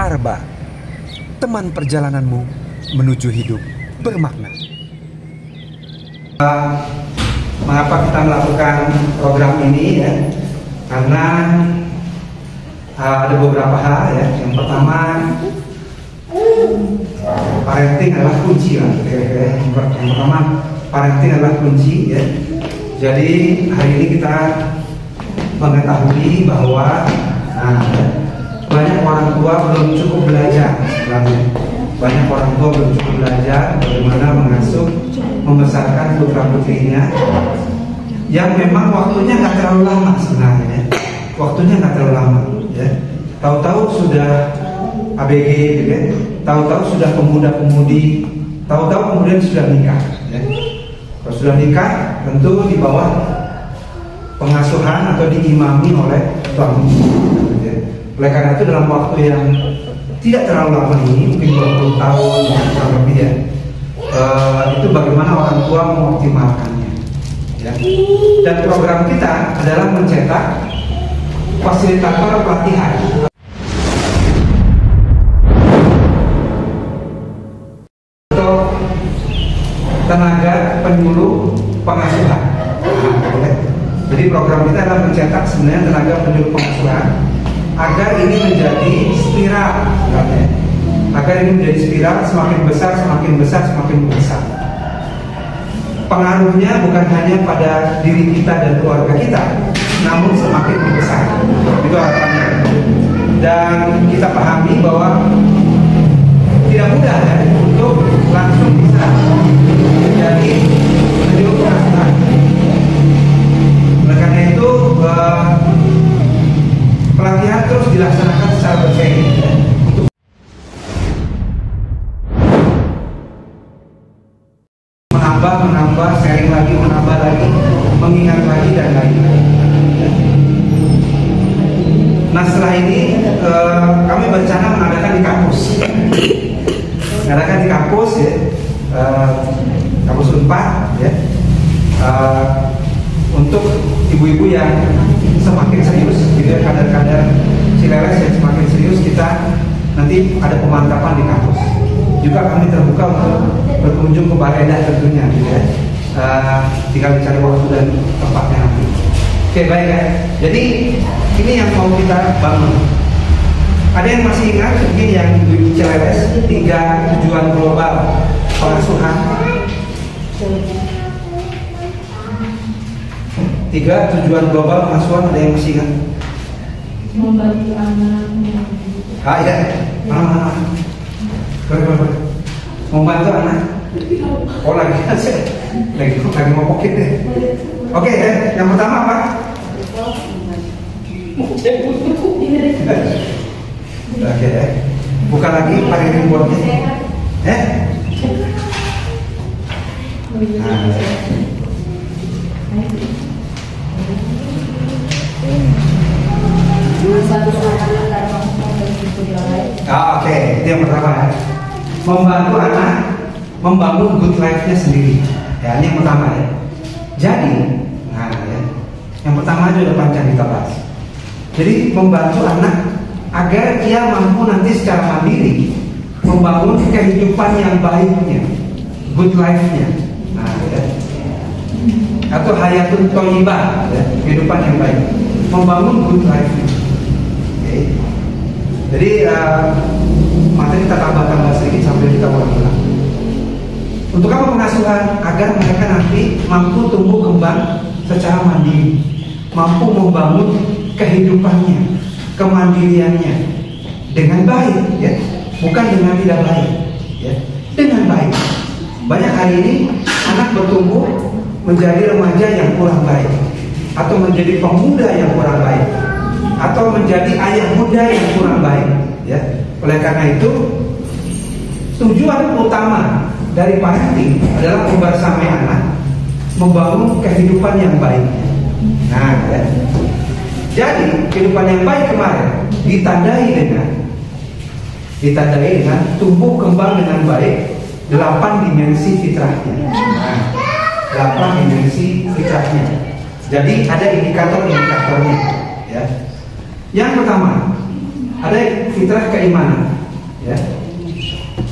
Arba, teman perjalananmu menuju hidup bermakna. Mengapa kita melakukan program ini ya? Karena ada beberapa hal ya. Yang pertama, parenting adalah kunci lah. Yang pertama, parenting adalah kunci ya. Jadi hari ini kita mengetahui bahwa banyak orang tua belum cukup belajar sebenarnya. Banyak orang tua belum cukup belajar bagaimana mengasuh, membesarkan putra putrinya yang memang waktunya nggak terlalu lama sebenarnya. Waktunya nggak terlalu lama ya. Tahu-tahu sudah ABG gitu ya. Tahu-tahu sudah pemuda-pemudi, tahu-tahu kemudian sudah nikah ya. Kalau sudah nikah tentu di bawah pengasuhan atau diimami oleh suami ya. Oleh karena itu dalam waktu yang tidak terlalu lama ini, mungkin 20 tahun ya, kurang lebih ya, itu bagaimana orang tua mengoptimalkannya ya. Dan program kita adalah mencetak fasilitator pelatihan untuk tenaga penyuluh pengasuhan. Jadi program kita adalah mencetak sebenarnya tenaga penyuluh pengasuhan agar ini menjadi spiral, agar ini menjadi spiral, semakin besar, semakin besar, semakin besar. Pengaruhnya bukan hanya pada diri kita dan keluarga kita, namun semakin besar. Itu harapannya. Dan kita pahami bahwa tidak mudah ya, untuk langsung bisa menjadi penyuluh pengasuhan. Oleh karena itu pelatihan terus dilaksanakan secara berseri untuk menambah, sharing lagi, menambah lagi, mengingat lagi dan lagi. Nah setelah ini kami berencana mengadakan di kampus, ya, kampus Unpad ya, untuk ibu-ibu yang semakin serius, gitu ya, kader-kader Cileles yang semakin serius, kita nanti ada pemantapan di kampus. Juga kami terbuka untuk berkunjung ke Balai Dah tentunya, gitu ya. Tinggal dicari waktu dan tempatnya nanti. Oke, baik ya. Jadi ini yang mau kita bangun. Ada yang masih ingat mungkin yang ibu-ibu Cileles 3 tujuan global pengasuhan? 3 tujuan global pengasuhan, ada yang masih ingat? Membantu anak. Iya, mana? Boleh. Membantu anak. Oh lagi ngopokin deh. Oke, yang pertama apa? Oke, buka lagi pakai boardnya. Oke, itu yang pertama ya. Membantu anak membangun good life-nya sendiri. Ya, ini yang pertama ya. Jadi, yang pertama aja udah panjang kita bahas. Jadi membantu anak agar dia mampu nanti secara mandiri membangun kehidupan yang baiknya, good life-nya. Ya. Atau hayatun thayyibah, ya, kehidupan yang baik, membangun good life-nya. Okay. Jadi materi kita tambah sedikit sambil kita ulang. Untuk apa pengasuhan? Agar mereka nanti mampu tumbuh kembang secara mandiri, mampu membangun kehidupannya, kemandiriannya dengan baik, ya, bukan dengan tidak baik, ya, dengan baik. Banyak hari ini anak bertumbuh menjadi remaja yang kurang baik, atau menjadi pemuda yang kurang baik, atau menjadi ayah muda yang kurang baik, ya. Oleh karena itu, tujuan utama dari parenting adalah membersamai anak, membangun kehidupan yang baik. Nah, ya. Jadi kehidupan yang baik kemarin ditandai dengan tumbuh kembang dengan baik 8 dimensi fitrahnya. Nah, 8 dimensi fitrahnya. Jadi ada indikator-indikatornya. Ya. Yang pertama, ada fitrah keimanan, ya.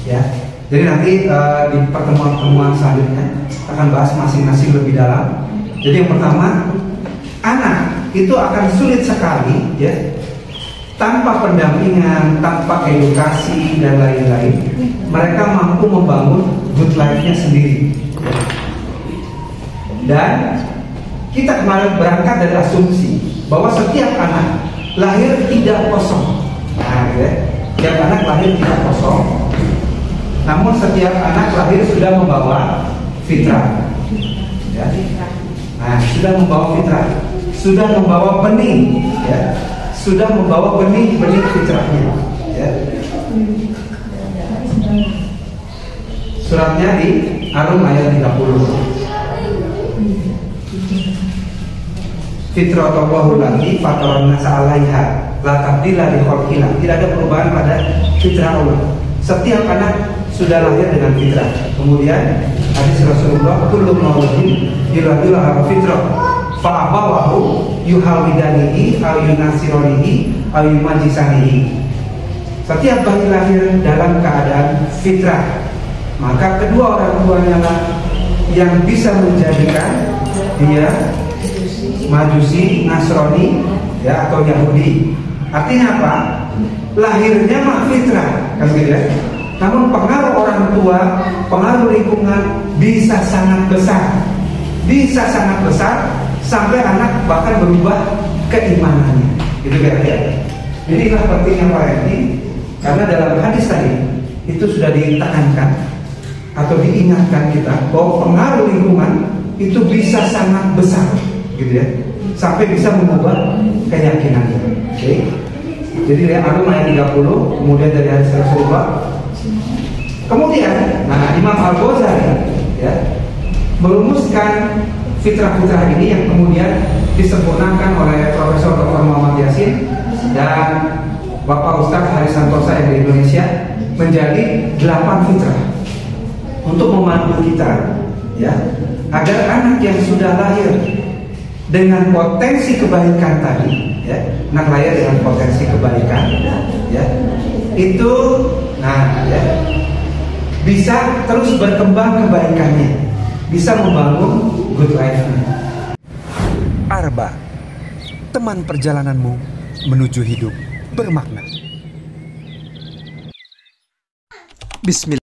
Ya. Jadi nanti di pertemuan selanjutnya akan bahas masing-masing lebih dalam. Jadi yang pertama, anak itu akan sulit sekali, ya, tanpa pendampingan, tanpa edukasi dan lain-lain, mereka mampu membangun good life-nya sendiri. Dan kita kemarin berangkat dari asumsi bahwa setiap anak lahir tidak kosong. Nah, ya, setiap anak lahir tidak kosong. Namun setiap anak lahir sudah membawa fitrah. Ya. Nah, sudah membawa fitrah, sudah membawa benih, ya. Sudah membawa benih-benih fitrahnya, ya. Suratnya di Ar-Rum ayat 30. Fitratullahul lati fataran nasa 'alaiha la tabdila li khalqillah. Tidak ada perubahan pada fitrah Allah. Setiap anak sudah lahir dengan fitrah. Kemudian hadis Rasulullah, kullu mauludin yuladu ala fitrah fa abawahu yuhawidanihi aw yunasironihi aw yumajisanihi. Setiap bayi lahir dalam keadaan fitrah, maka kedua orang tuanya lah yang bisa menjadikan dia Majusi, Nasrani, ya, atau Yahudi. Artinya apa? Lahirnya mah fitrah, kan gitu ya. Namun pengaruh orang tua, pengaruh lingkungan bisa sangat besar. Bisa sangat besar sampai anak bahkan berubah keimanannya. Gitu kira-kira. Inilah pentingnya parenting, karena dalam hadis tadi itu sudah ditekankan atau diingatkan kita bahwa pengaruh lingkungan itu bisa sangat besar, gitu ya, sampai bisa mengubah keyakinannya. Oke. Jadi lihat Ar-Rum ayat 30, kemudian dari hadis Rasulullah. Kemudian, nah, Imam Al-Ghazali, ya, merumuskan fitrah-fitrah ini yang kemudian disempurnakan oleh Profesor Dr. Muhammad Yasin dan Bapak Ustadz Haris Santosa yang di Indonesia menjadi 8 fitrah untuk memandu kita, ya, agar anak yang sudah lahir dengan potensi kebaikan tadi, ya, anak lahir dengan potensi kebaikan, ya, itu, nah, ya, bisa terus berkembang kebaikannya, bisa membangun good life-nya. Arba, teman perjalananmu menuju hidup bermakna. Bismillah.